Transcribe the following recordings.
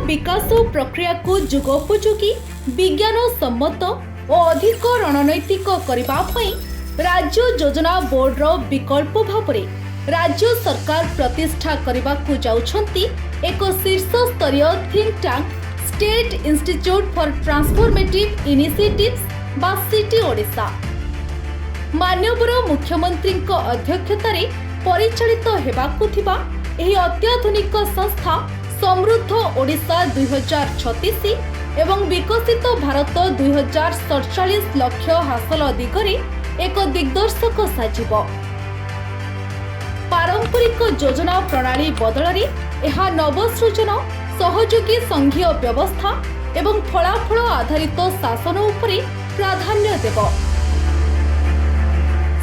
विकास प्रक्रिया को जुगोपयोगी विज्ञान सम्मत और अधिक रणनैतिक करने राज्य योजना बोर्डर विकल्प भाव राज्य सरकार प्रतिष्ठा करने को जाउछंती एक शीर्ष स्तरीय think tank state institute for transformative initiatives बा सिटी ओडिशा माननीय मुख्यमंत्री अध्यक्षतार परिचालित हेबाकु थिबा एही अत्याधुनिक संस्था समृद्ध ओडिशा 2036 एवं विकसित भारत 2047 लक्ष्य हासिल दिगरे एक दिग्दर्शक साजिब। पारंपरिक योजना प्रणाली बदल यह नवसृजन सहयोगी संघीय व्यवस्था एवं फलाफल आधारित शासन उपरे प्राधान्य देव।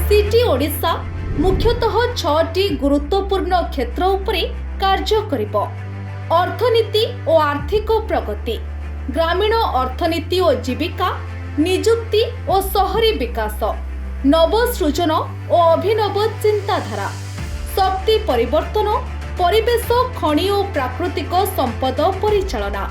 सिटी ओडिशा मुख्यतः 6टी गुरुत्वपूर्ण क्षेत्र उपरे कार्य करिबो। अर्थनीति और आर्थिक प्रगति, ग्रामीण अर्थनीति और जीविका, निजुक्ति और शहरी विकास, नवसृजन और अभिनव चिंताधारा, शक्ति परिवर्तन, परिवेश, खनि और प्राकृतिक संपद परिचालना।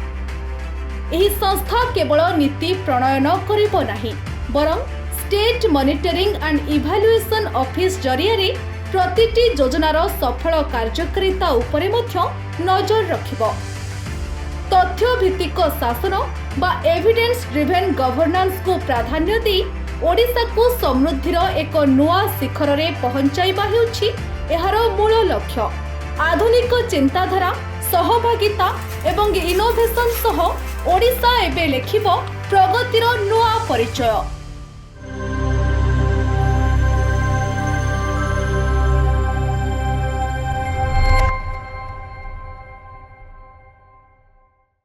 एही संस्था केवल नीति प्रणयन करिबो नाही बरं state monitoring and evaluation office जरिया प्रतिटी योजनार सफल कार्यकारिता उपरे मध्य नजर रखिबो। तथ्य भित्तिक शासन बा एविडेंस ड्रिवेन गवर्नेंस को प्राधान्य दे ओडिशा को समृद्धिर एक नुआ शिखर रे पहुंचाइबा हेउछि एहार मूल लक्ष्य। आधुनिक चिंताधारा, सहभागिता एवं इनोवेशन सह ओडिशा एबे लेखिबो प्रगतिर नुआ परिचय।